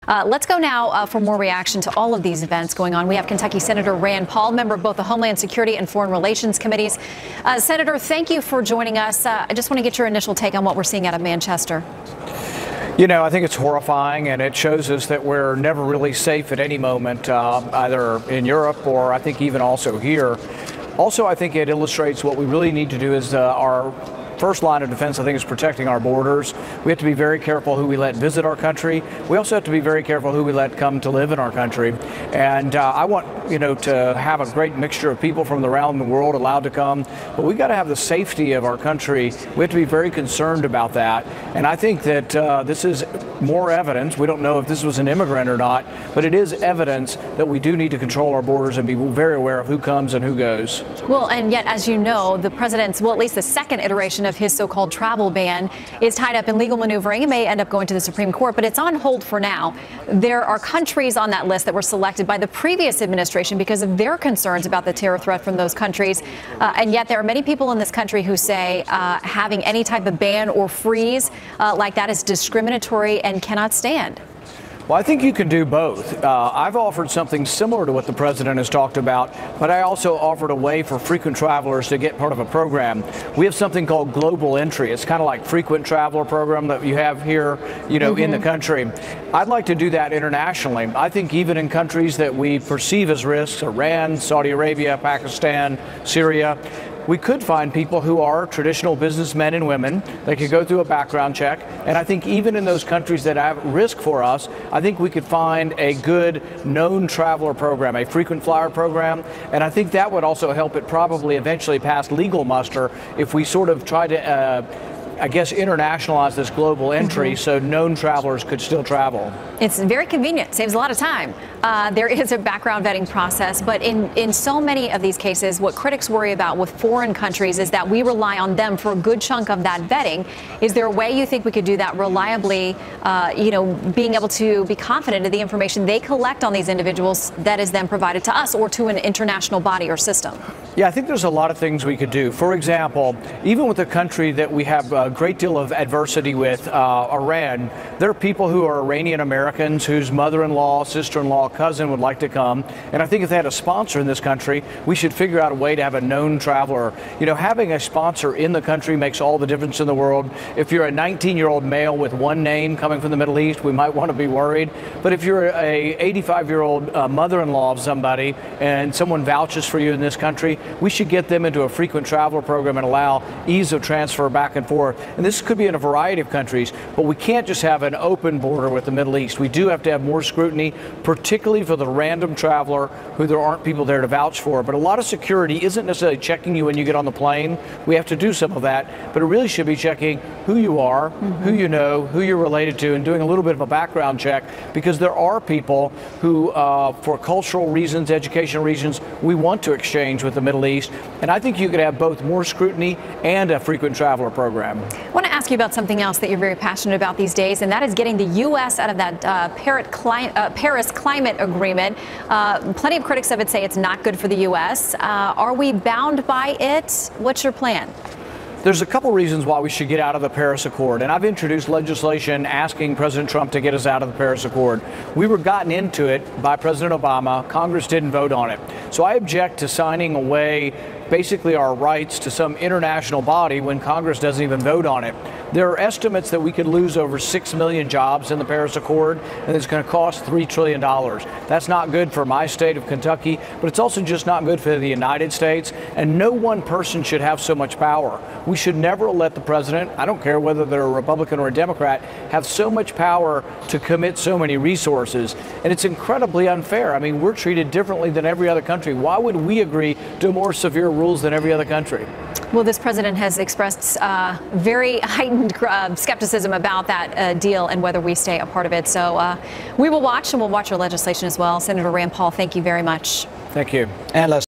Let's go now for more reaction to all of these events going on. We have Kentucky Senator Rand Paul, member of both the Homeland Security and Foreign Relations Committees. Senator, thank you for joining us. I just want to get your initial take on what we're seeing out of Manchester. You know, I think it's horrifying, and it shows us that we're never really safe at any moment, either in Europe or I think even also here. Also, I think it illustrates what we really need to do is our first line of defense, I think, is protecting our borders. We have to be very careful who we let visit our country. We also have to be very careful who we let come to live in our country. And I want, to have a great mixture of people from around the world allowed to come. But we've got to have the safety of our country. We have to be very concerned about that. And I think that this is more evidence. We don't know if this was an immigrant or not, but it is evidence that we do need to control our borders and be very aware of who comes and who goes. Well, and yet, as you know, the president's, well, at least the second iteration of his so-called travel ban is tied up in legal maneuvering. It may end up going to the Supreme Court, but it's on hold for now. There are countries on that list that were selected by the previous administration because of their concerns about the terror threat from those countries. And yet there are many people in this country who say having any type of ban or freeze like that is discriminatory and cannot stand. Well, I think you can do both. I've offered something similar to what the president has talked about, but I also offered a way for frequent travelers to get part of a program. We have something called global entry. It's kind of like frequent traveler program that you have here, in the country. I'd like to do that internationally. I think even in countries that we perceive as risks, Iran, Saudi Arabia, Pakistan, Syria, we could find people who are traditional businessmen and women. They could go through a background check. And I think even in those countries that have risk for us, I think we could find a good known traveler program, a frequent flyer program. And I think that would also help it probably eventually pass legal muster if we sort of try to internationalize this global entry so known travelers could still travel. It's very convenient, saves a lot of time. There is a background vetting process, but in so many of these cases, what critics worry about with foreign countries is that we rely on them for a good chunk of that vetting. Is there a way you think we could do that reliably, being able to be confident in the information they collect on these individuals that is then provided to us or to an international body or system? Yeah, I think there's a lot of things we could do. For example, even with a country that we have a great deal of adversity with, Iran, there are people who are Iranian Americans whose mother-in-law, sister-in-law, cousin would like to come. And I think if they had a sponsor in this country, we should figure out a way to have a known traveler. Having a sponsor in the country makes all the difference in the world. If you're a 19-year-old male with one name coming from the Middle East, we might want to be worried. But if you're a 85-year-old mother-in-law of somebody and someone vouches for you in this country, we should get them into a frequent traveler program and allow ease of transfer back and forth. And this could be in a variety of countries, but we can't just have an open border with the Middle East. We do have to have more scrutiny, particularly for the random traveler who there aren't people there to vouch for. But a lot of security isn't necessarily checking you when you get on the plane. We have to do some of that, but it really should be checking who you are, who you know, who you're related to, and doing a little bit of a background check, because there are people who, for cultural reasons, educational reasons, we want to exchange with the Middle East. And I think you could have both more scrutiny and a frequent traveler program. I want to ask you about something else that you're very passionate about these days, and that is getting the U.S. out of that Paris climate agreement. Plenty of critics of it say it's not good for the U.S. Are we bound by it? What's your plan? There's a couple reasons why we should get out of the Paris Accord, and I've introduced legislation asking President Trump to get us out of the Paris Accord. We were gotten into it by President Obama. Congress didn't vote on it. So I object to signing away basically our rights to some international body when Congress doesn't even vote on it. There are estimates that we could lose over 6 million jobs in the Paris Accord, and it's going to cost $3 trillion. That's not good for my state of Kentucky, but it's also just not good for the United States, and no one person should have so much power. We should never let the president, I don't care whether they're a Republican or a Democrat, have so much power to commit so many resources, and it's incredibly unfair. I mean, we're treated differently than every other country. Why would we agree to more severe rules than every other country? Well, this president has expressed very heightened skepticism about that deal and whether we stay a part of it. So we will watch, and we'll watch your legislation as well. Senator Rand Paul, thank you very much. Thank you. And let's